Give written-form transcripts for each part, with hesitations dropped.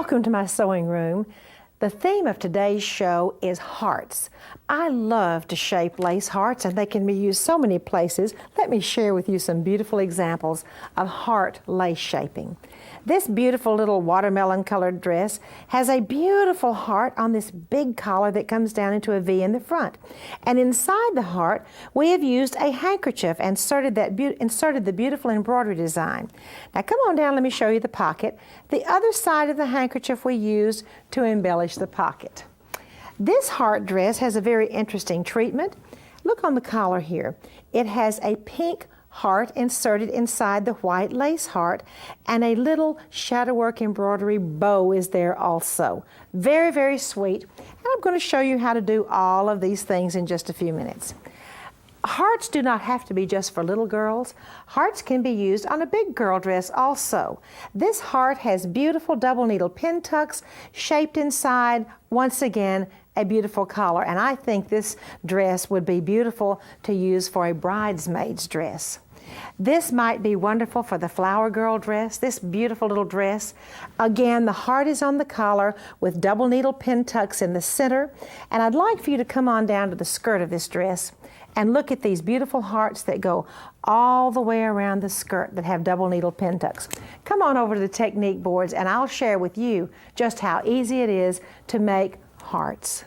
Welcome to my sewing room. The theme of today's show is hearts. I love to shape lace hearts, and they can be used so many places. Let me share with you some beautiful examples of heart lace shaping. This beautiful little watermelon colored dress has a beautiful heart on this big collar that comes down into a V in the front. And inside the heart, we have used a handkerchief and inserted the beautiful embroidery design. Now come on down, let me show you the pocket. The other side of the handkerchief we used to embellish the pocket. This heart dress has a very interesting treatment. Look on the collar here. It has a pink heart inserted inside the white lace heart, and a little shadowwork embroidery bow is there also. Very, very sweet. And I'm going to show you how to do all of these things in just a few minutes. Hearts do not have to be just for little girls. Hearts can be used on a big girl dress also. This heart has beautiful double needle pin tucks shaped inside. Once again, a beautiful collar, and I think this dress would be beautiful to use for a bridesmaid's dress. This might be wonderful for the flower girl dress, this beautiful little dress. Again, the heart is on the collar with double needle pin tucks in the center, and I'd like for you to come on down to the skirt of this dress and look at these beautiful hearts that go all the way around the skirt that have double needle pin tucks. Come on over to the technique boards and I'll share with you just how easy it is to make hearts.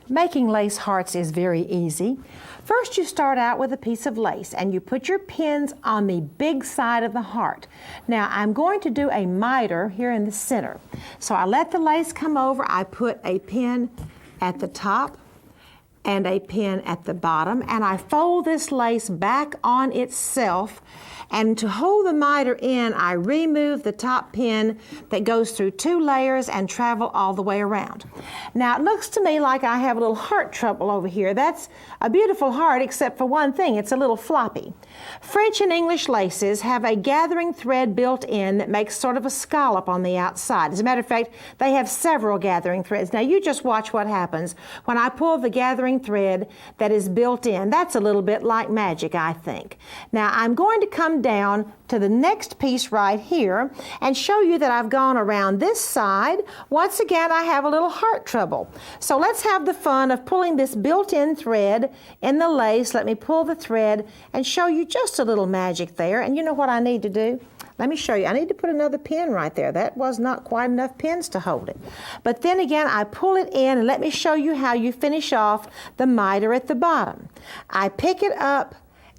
Making lace hearts is very easy. First, you start out with a piece of lace and you put your pins on the big side of the heart. Now, I'm going to do a miter here in the center. So I let the lace come over. I put a pin at the top and a pin at the bottom, and I fold this lace back on itself. And to hold the miter in, I remove the top pin that goes through 2 layers and travel all the way around. Now it looks to me like I have a little heart trouble over here. That's a beautiful heart except for one thing, it's a little floppy. French and English laces have a gathering thread built in that makes sort of a scallop on the outside. As a matter of fact, they have several gathering threads. Now you just watch what happens when I pull the gathering thread that is built in. That's a little bit like magic, I think. Now I'm going to come down to the next piece right here and show you that I've gone around this side. Once again, I have a little heart trouble. So let's have the fun of pulling this built-in thread in the lace. Let me pull the thread and show you just a little magic there. And you know what I need to do? Let me show you. I need to put another pin right there. That was not quite enough pins to hold it. But then again, I pull it in, and let me show you how you finish off the miter at the bottom. I pick it up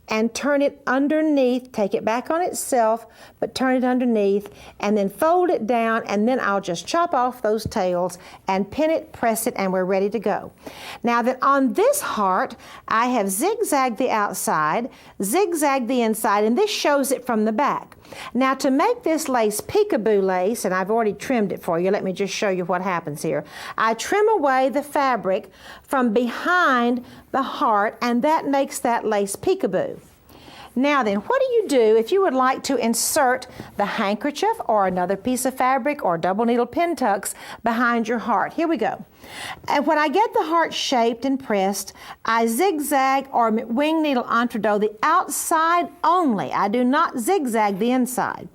and turn it underneath, take it back on itself, but turn it underneath, and then fold it down, and then I'll just chop off those tails and pin it, press it, and we're ready to go. Now that on this heart, I have zigzagged the outside, zigzagged the inside, and this shows it from the back. Now to make this lace peekaboo lace, and I've already trimmed it for you, let me just show you what happens here. I trim away the fabric from behind the heart, and that makes that lace peekaboo. Now then, what do you do if you would like to insert the handkerchief or another piece of fabric or double needle pin tucks behind your heart? Here we go. And when I get the heart shaped and pressed, I zigzag or wing needle entredo the outside only. I do not zigzag the inside.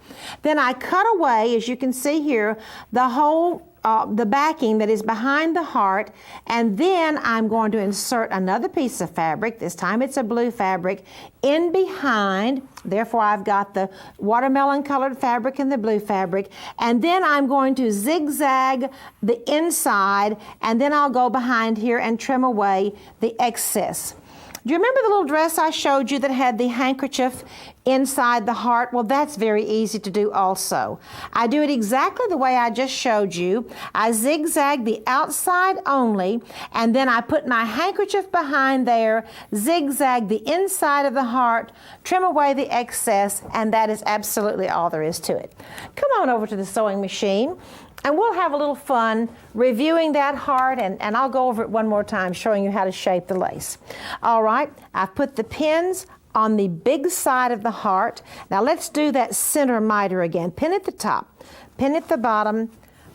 Then I cut away, as you can see here, the whole the backing that is behind the heart, and then I'm going to insert another piece of fabric. This time it's a blue fabric in behind. Therefore, I've got the watermelon colored fabric and the blue fabric, and then I'm going to zigzag the inside, and then I'll go behind here and trim away the excess. Do you remember the little dress I showed you that had the handkerchief inside the heart? Well, that's very easy to do also. I do it exactly the way I just showed you. I zigzag the outside only, and then I put my handkerchief behind there, zigzag the inside of the heart, trim away the excess, and that is absolutely all there is to it. Come on over to the sewing machine, and we'll have a little fun reviewing that heart, and I'll go over it one more time showing you how to shape the lace. All right, I've put the pins on the big side of the heart. Now let's do that center miter again. Pin at the top, pin at the bottom,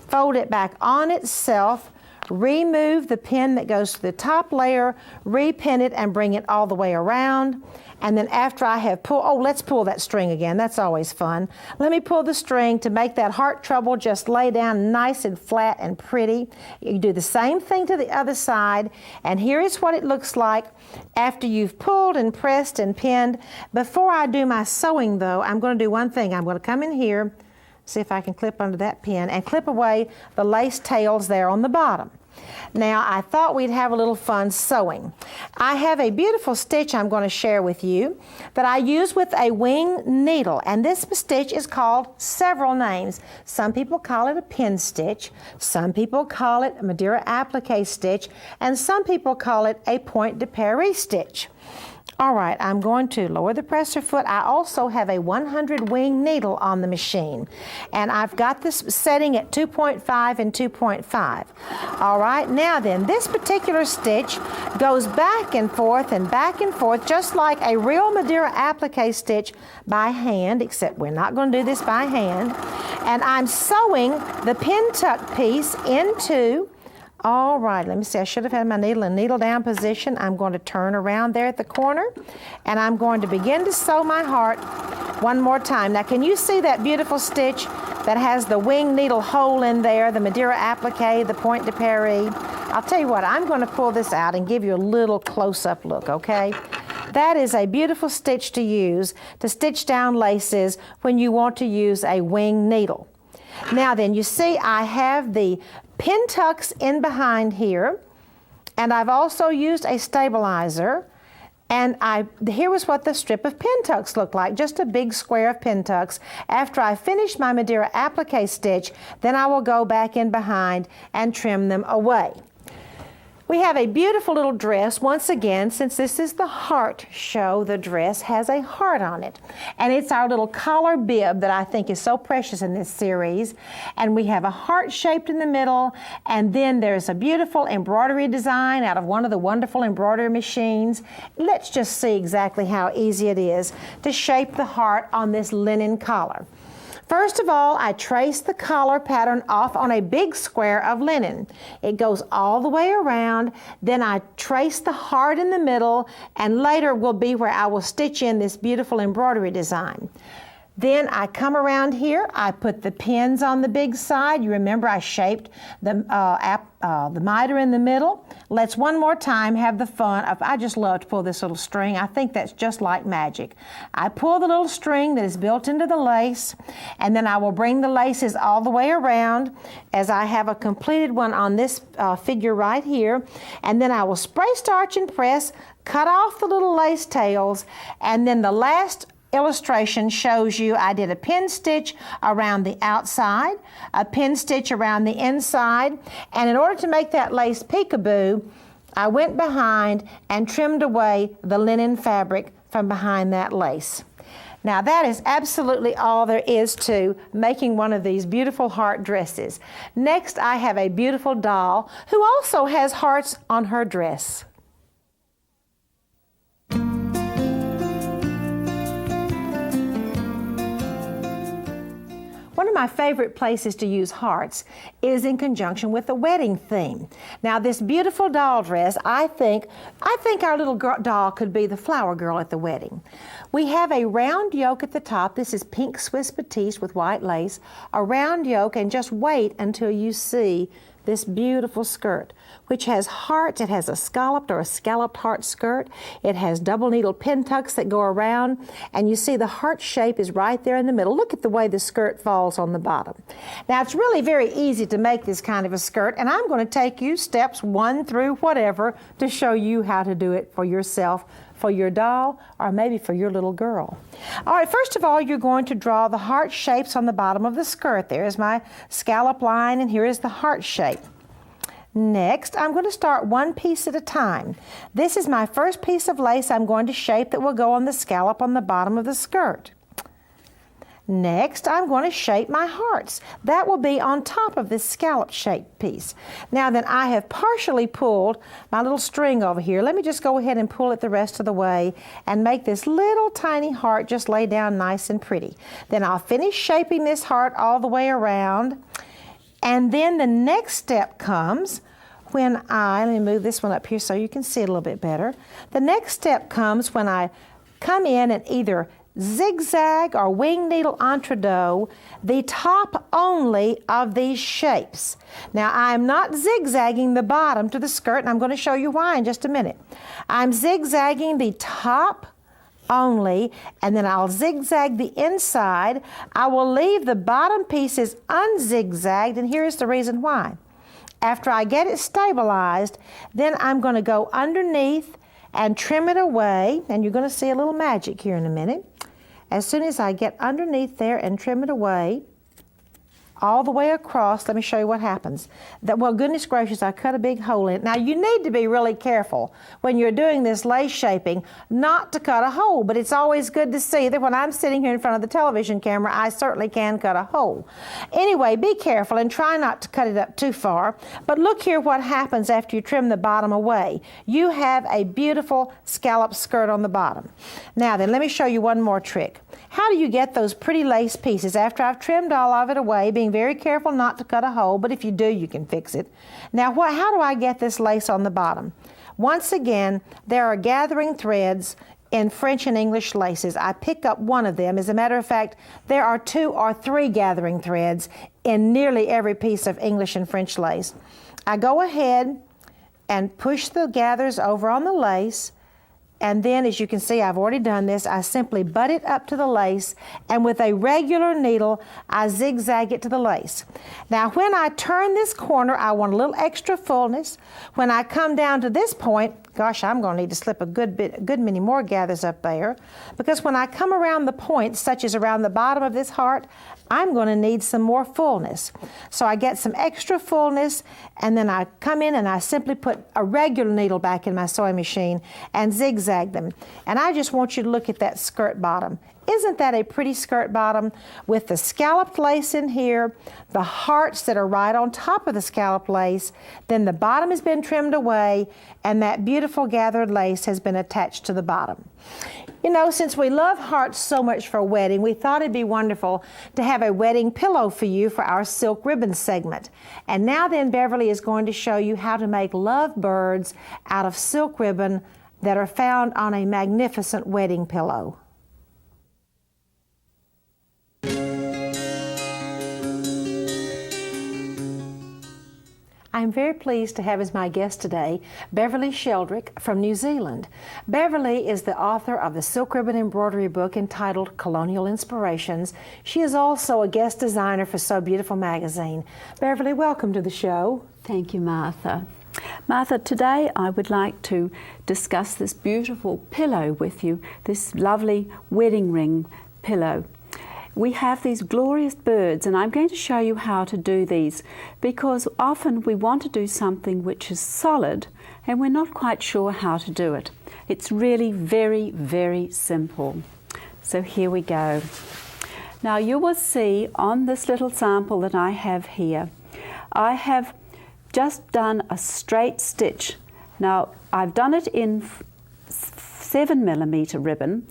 fold it back on itself, remove the pin that goes to the top layer, repin it and bring it all the way around. And then after I have pulled, oh, let's pull that string again. That's always fun. Let me pull the string to make that heart treble just lay down nice and flat and pretty. You do the same thing to the other side. And here is what it looks like after you've pulled and pressed and pinned. Before I do my sewing though, I'm going to do one thing. I'm going to come in here, see if I can clip under that pin and clip away the lace tails there on the bottom. Now, I thought we'd have a little fun sewing. I have a beautiful stitch I'm going to share with you that I use with a wing needle, and this stitch is called several names. Some people call it a pin stitch, some people call it a Madeira applique stitch, and some people call it a Point de Paris stitch. All right, I'm going to lower the presser foot. I also have a 100 wing needle on the machine, and I've got this setting at 2.5 and 2.5. All right, now then, this particular stitch goes back and forth, just like a real Madeira applique stitch by hand, except we're not going to do this by hand. And I'm sewing the pin tuck piece into. All right, let me see, I should have had my needle in needle down position. I'm going to turn around there at the corner, and I'm going to begin to sew my heart one more time. Now, can you see that beautiful stitch that has the wing needle hole in there, the Madeira applique, the Point de Paris? I'll tell you what, I'm going to pull this out and give you a little close-up look, okay? That is a beautiful stitch to use to stitch down laces when you want to use a wing needle. Now then, you see I have the pin tucks in behind here, and I've also used a stabilizer, and here was what the strip of pin tucks looked like, just a big square of pin tucks. After I finish my Madeira applique stitch, then I will go back in behind and trim them away. We have a beautiful little dress. Once again, since this is the heart show, the dress has a heart on it. And it's our little collar bib that I think is so precious in this series. And we have a heart shaped in the middle, and then there's a beautiful embroidery design out of one of the wonderful embroidery machines. Let's just see exactly how easy it is to shape the heart on this linen collar. First of all, I trace the collar pattern off on a big square of linen. It goes all the way around, then I trace the heart in the middle, and later will be where I will stitch in this beautiful embroidery design. Then I come around here, I put the pins on the big side. You remember I shaped the miter in the middle. Let's one more time have the fun of, I just love to pull this little string. I think that's just like magic. I pull the little string that is built into the lace, and then I will bring the laces all the way around as I have a completed one on this figure right here. And then I will spray starch and press, cut off the little lace tails, and then the last illustration shows you I did a pin stitch around the outside, a pin stitch around the inside, and in order to make that lace peekaboo, I went behind and trimmed away the linen fabric from behind that lace. Now that is absolutely all there is to making one of these beautiful heart dresses. Next, I have a beautiful doll who also has hearts on her dress. One of my favorite places to use hearts is in conjunction with the wedding theme. Now this beautiful doll dress, I think our little doll could be the flower girl at the wedding. We have a round yoke at the top. This is pink Swiss batiste with white lace, a round yoke, and just wait until you see this beautiful skirt, which has hearts. It has a scalloped heart skirt. It has double needle pin tucks that go around, and you see the heart shape is right there in the middle. Look at the way the skirt falls on the bottom. Now it's really very easy to make this kind of a skirt, and I'm going to take you steps 1 through whatever to show you how to do it for yourself, for your doll, or maybe for your little girl. All right, first of all, you're going to draw the heart shapes on the bottom of the skirt. There's my scallop line, and here is the heart shape. Next, I'm going to start one piece at a time. This is my first piece of lace I'm going to shape that will go on the scallop on the bottom of the skirt. Next, I'm going to shape my hearts. That will be on top of this scallop shaped piece. Now then, I have partially pulled my little string over here. Let me just go ahead and pull it the rest of the way and make this little tiny heart just lay down nice and pretty. Then I'll finish shaping this heart all the way around. And then the next step comes let me move this one up here so you can see it a little bit better. The next step comes when I come in and either zigzag or wing needle entre-deux the top only of these shapes. Now I'm not zigzagging the bottom to the skirt, and I'm going to show you why in just a minute. I'm zigzagging the top only, and then I'll zigzag the inside. I will leave the bottom pieces unzigzagged, and here's the reason why. After I get it stabilized, then I'm going to go underneath and trim it away, and you're going to see a little magic here in a minute. As soon as I get underneath there and trim it away, all the way across, let me show you what happens. Well, goodness gracious, I cut a big hole in it. Now, you need to be really careful when you're doing this lace shaping not to cut a hole, but it's always good to see that when I'm sitting here in front of the television camera, I certainly can cut a hole. Anyway, be careful and try not to cut it up too far, but look here what happens after you trim the bottom away. You have a beautiful scallop skirt on the bottom. Now then, let me show you one more trick. How do you get those pretty lace pieces after I've trimmed all of it away, being very careful not to cut a hole, but if you do, you can fix it. Now, how do I get this lace on the bottom? Once again, there are gathering threads in French and English laces. I pick up one of them. As a matter of fact, there are 2 or 3 gathering threads in nearly every piece of English and French lace. I go ahead and push the gathers over on the lace, and then, as you can see, I've already done this. I simply butt it up to the lace, and with a regular needle, I zigzag it to the lace. Now, when I turn this corner, I want a little extra fullness. When I come down to this point, gosh, I'm going to need to slip a good many more gathers up there, because when I come around the point, such as around the bottom of this heart, I'm going to need some more fullness. So I get some extra fullness, and then I come in and I simply put a regular needle back in my sewing machine and zigzag them. And I just want you to look at that skirt bottom. Isn't that a pretty skirt bottom with the scalloped lace in here, the hearts that are right on top of the scalloped lace, then the bottom has been trimmed away, and that beautiful gathered lace has been attached to the bottom. You know, since we love hearts so much for a wedding, we thought it'd be wonderful to have a wedding pillow for you for our silk ribbon segment. And now then, Beverly is going to show you how to make lovebirds out of silk ribbon that are found on a magnificent wedding pillow. I'm very pleased to have as my guest today Beverly Sheldrick from New Zealand. Beverly is the author of the silk ribbon embroidery book entitled Colonial Inspirations. She is also a guest designer for So Beautiful magazine. Beverly, welcome to the show. Thank you, Martha. Martha, today I would like to discuss this beautiful pillow with you, this lovely wedding ring pillow. We have these glorious birds, and I'm going to show you how to do these, because often we want to do something which is solid and we're not quite sure how to do it. It's really very, very simple. So here we go. Now you will see on this little sample that I have here, I have just done a straight stitch. Now I've done it in 7mm ribbon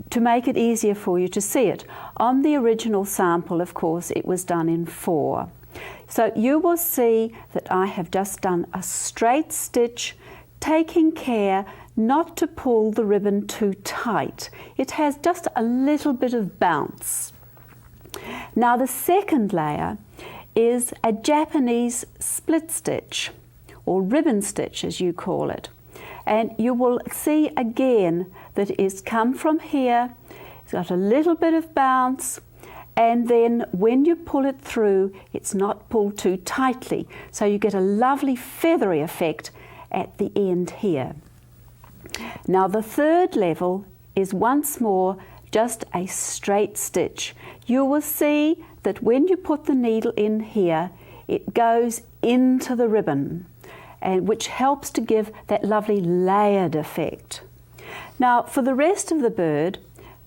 to make it easier for you to see it. On the original sample, of course, it was done in 4. So you will see that I have just done a straight stitch, taking care not to pull the ribbon too tight. It has just a little bit of bounce. Now the second layer is a Japanese split stitch, or ribbon stitch as you call it. And you will see again that it's come from here, it's got a little bit of bounce, and then when you pull it through, it's not pulled too tightly. So you get a lovely feathery effect at the end here. Now the third level is once more just a straight stitch. You will see that when you put the needle in here, it goes into the ribbon, and which helps to give that lovely layered effect. Now for the rest of the bird,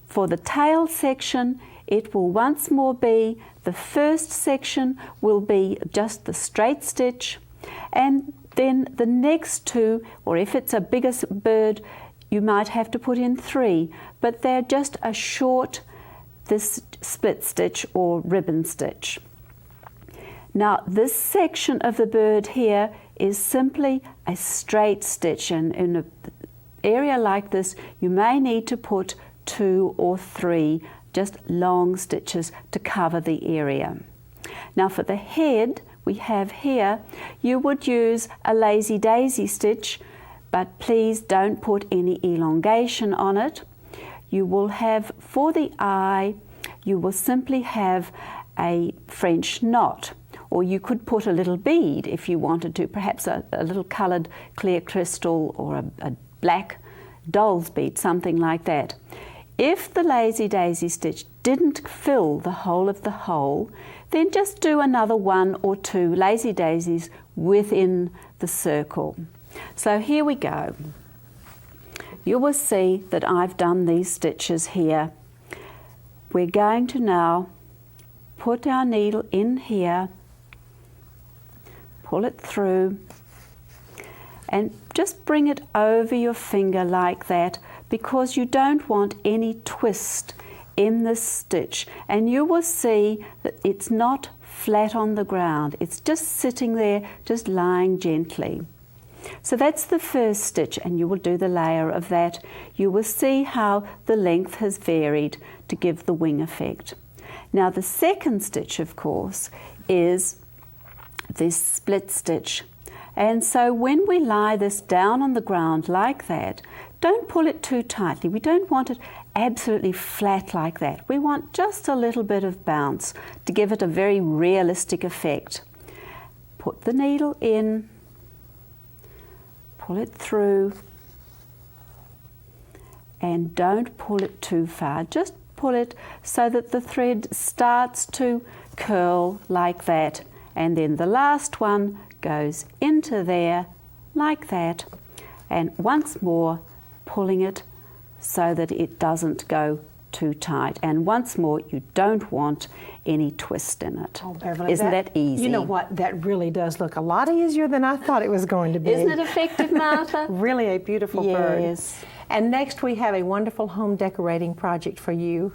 for the tail section, it will once more be, the first section will be just the straight stitch, and then the next 2, or if it's a bigger bird, you might have to put in 3, but they're just a short, this split stitch or ribbon stitch. Now this section of the bird here is simply a straight stitch, and in an area like this you may need to put 2 or 3 just long stitches to cover the area. Now for the head we have here, you would use a lazy daisy stitch, but please don't put any elongation on it. You will have, for the eye, you will simply have a French knot, or you could put a little bead if you wanted to, perhaps a little coloured clear crystal or a black doll's bead, something like that. If the lazy daisy stitch didn't fill the whole of the hole, then just do another 1 or 2 lazy daisies within the circle. So here we go. You will see that I've done these stitches here. We're going to now put our needle in here, pull it through, and just bring it over your finger like that, because you don't want any twist in this stitch, and you will see that it's not flat on the ground, it's just sitting there, just lying gently. So that's the first stitch, and you will do the layer of that. You will see how the length has varied to give the wing effect. Now the second stitch, of course, is this split stitch. And so when we lie this down on the ground like that, don't pull it too tightly. We don't want it absolutely flat like that. We want just a little bit of bounce to give it a very realistic effect. Put the needle in, pull it through, and don't pull it too far. Just pull it so that the thread starts to curl like that, and then the last one goes into there like that, and once more pulling it so that it doesn't go too tight. And once more, you don't want any twist in it. Oh, Beverly, Isn't that easy? You know what? That really does look a lot easier than I thought it was going to be. Isn't it effective, Martha? Really a beautiful bird. Yes. And next we have a wonderful home decorating project for you.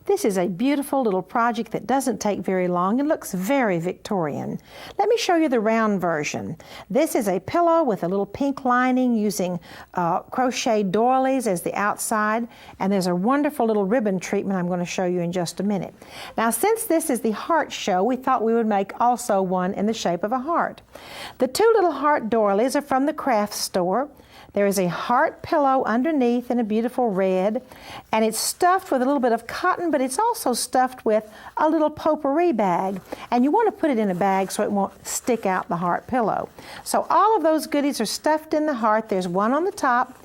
This is a beautiful little project that doesn't take very long and looks very Victorian. Let me show you the round version. This is a pillow with a little pink lining using crocheted doilies as the outside, and there's a wonderful little ribbon treatment I'm going to show you in just a minute. Now, since this is the heart show, we thought we would make also one in the shape of a heart. The 2 little heart doilies are from the craft store. There is a heart pillow underneath in a beautiful red, and it's stuffed with a little bit of cotton, but it's also stuffed with a little potpourri bag. And you want to put it in a bag so it won't stick out the heart pillow. So all of those goodies are stuffed in the heart. There's one on the top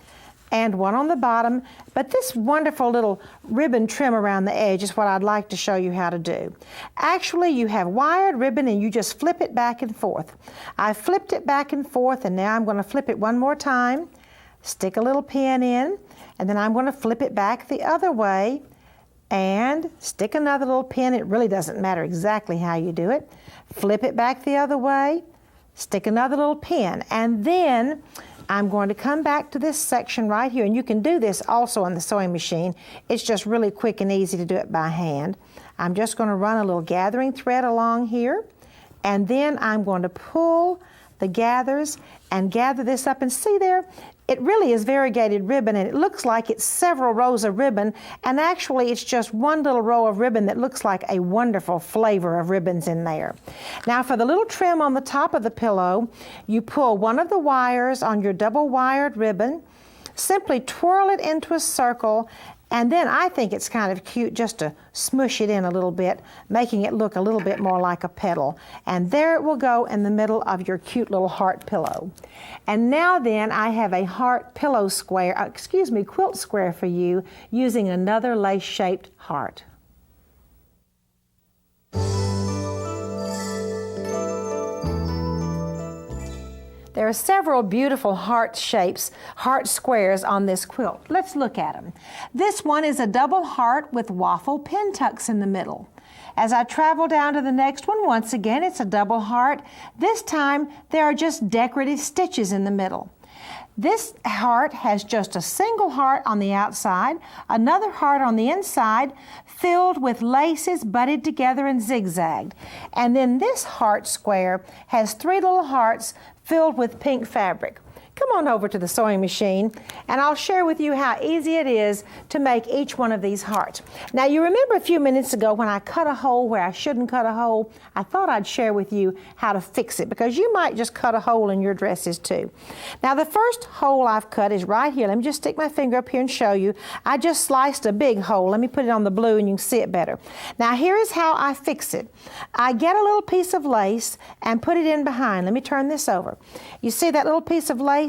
and one on the bottom, but this wonderful little ribbon trim around the edge is what I'd like to show you how to do. Actually, you have wired ribbon and you just flip it back and forth. I flipped it back and forth, and now I'm going to flip it one more time, stick a little pin in, and then I'm going to flip it back the other way and stick another little pin. It really doesn't matter exactly how you do it. Flip it back the other way, stick another little pin, and then I'm going to come back to this section right here, and you can do this also on the sewing machine. It's just really quick and easy to do it by hand. I'm just going to run a little gathering thread along here, and then I'm going to pull the gathers and gather this up, and see there, it really is variegated ribbon, and it looks like it's several rows of ribbon, and actually it's just one little row of ribbon that looks like a wonderful flavor of ribbons in there. Now for the little trim on the top of the pillow, you pull one of the wires on your double wired ribbon, simply twirl it into a circle, and then I think it's kind of cute just to smush it in a little bit, making it look a little bit more like a petal. And there it will go in the middle of your cute little heart pillow. And now then I have a heart pillow square, quilt square for you using another lace-shaped heart. There are several beautiful heart shapes, heart squares on this quilt. Let's look at them. This one is a double heart with waffle pin tucks in the middle. As I travel down to the next one, once again, it's a double heart. This time, there are just decorative stitches in the middle. This heart has just a single heart on the outside, another heart on the inside, filled with laces butted together and zigzagged. And then this heart square has 3 little hearts filled with pink fabric. Come on over to the sewing machine and I'll share with you how easy it is to make each one of these hearts. Now you remember a few minutes ago when I cut a hole where I shouldn't cut a hole? I thought I'd share with you how to fix it because you might just cut a hole in your dresses too. Now the first hole I've cut is right here. Let me just stick my finger up here and show you. I just sliced a big hole. Let me put it on the blue and you can see it better. Now here is how I fix it. I get a little piece of lace and put it in behind. Let me turn this over. You see that little piece of lace?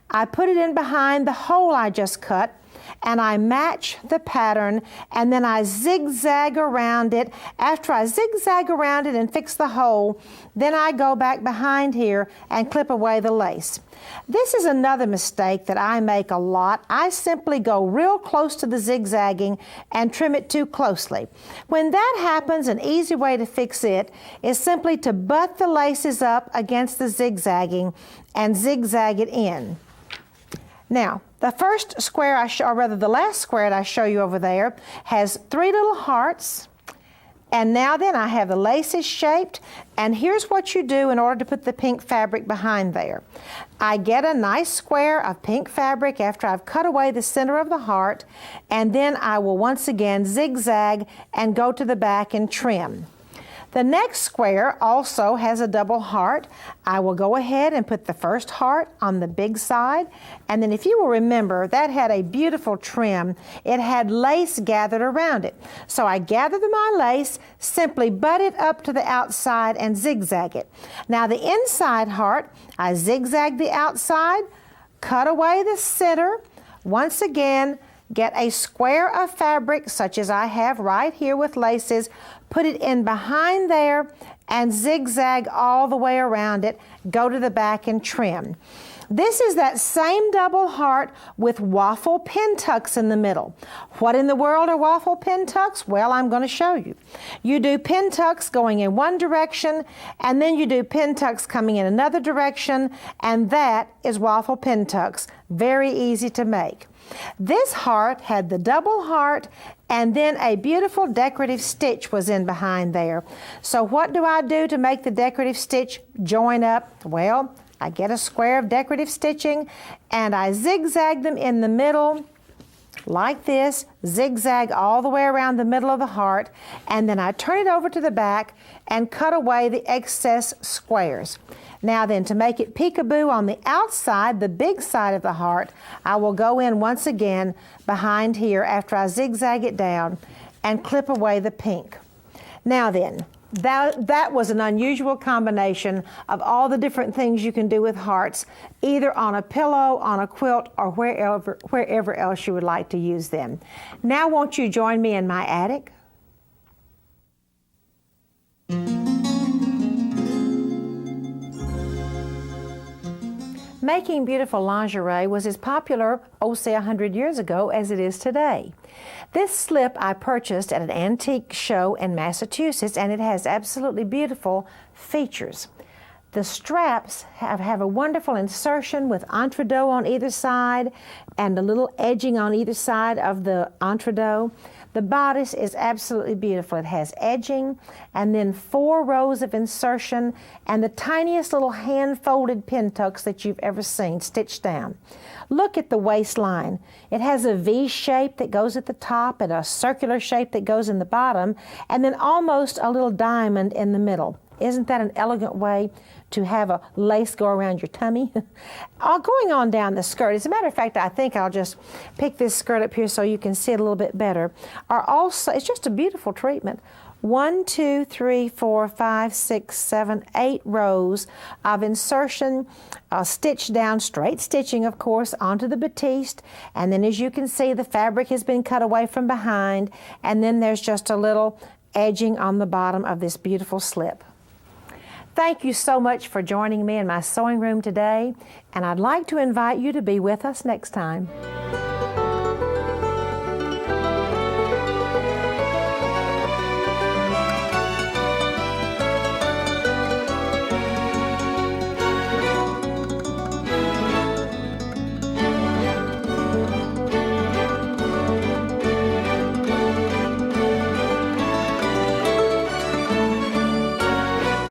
I put it in behind the hole I just cut and I match the pattern and then I zigzag around it. After I zigzag around it and fix the hole, then I go back behind here and clip away the lace. This is another mistake that I make a lot. I simply go real close to the zigzagging and trim it too closely. When that happens, an easy way to fix it is simply to butt the laces up against the zigzagging and zigzag it in. Now, the first square, or rather the last square that I show you over there, has 3 little hearts. And now then I have the laces shaped, and here's what you do in order to put the pink fabric behind there. I get a nice square of pink fabric after I've cut away the center of the heart, and then I will once again zigzag and go to the back and trim. The next square also has a double heart. I will go ahead and put the first heart on the big side, and then if you will remember, that had a beautiful trim. It had lace gathered around it. So I gathered my lace, simply butt it up to the outside and zigzag it. Now the inside heart, I zigzag the outside, cut away the center, once again, get a square of fabric such as I have right here with laces, put it in behind there and zigzag all the way around it, go to the back and trim. This is that same double heart with waffle pin tucks in the middle. What in the world are waffle pin tucks? Well, I'm going to show you. You do pin tucks going in one direction, and then you do pin tucks coming in another direction, and that is waffle pin tucks. Very easy to make. This heart had the double heart and then a beautiful decorative stitch was in behind there. So what do I do to make the decorative stitch join up? Well, I get a square of decorative stitching and I zigzag them in the middle like this, zigzag all the way around the middle of the heart, and then I turn it over to the back and cut away the excess squares. Now then, to make it peekaboo on the outside, the big side of the heart, I will go in once again behind here after I zigzag it down and clip away the pink. Now then, that was an unusual combination of all the different things you can do with hearts, either on a pillow, on a quilt, or wherever else you would like to use them. Now won't you join me in my attic? Making beautiful lingerie was as popular, say 100 years ago, as it is today. This slip I purchased at an antique show in Massachusetts, and it has absolutely beautiful features. The straps have a wonderful insertion with entredot on either side and a little edging on either side of the entredot. The bodice is absolutely beautiful. It has edging and then 4 rows of insertion and the tiniest little hand-folded pin tucks that you've ever seen stitched down. Look at the waistline. It has a V shape that goes at the top and a circular shape that goes in the bottom, and then almost a little diamond in the middle. Isn't that an elegant way to have a lace go around your tummy? Going on down the skirt, as a matter of fact, I think I'll just pick this skirt up here so you can see it a little bit better. It's just a beautiful treatment. 1, 2, 3, 4, 5, 6, 7, 8 rows of insertion, stitched down, straight stitching, of course, onto the batiste. And then as you can see, the fabric has been cut away from behind, and then there's just a little edging on the bottom of this beautiful slip. Thank you so much for joining me in my sewing room today, and I'd like to invite you to be with us next time.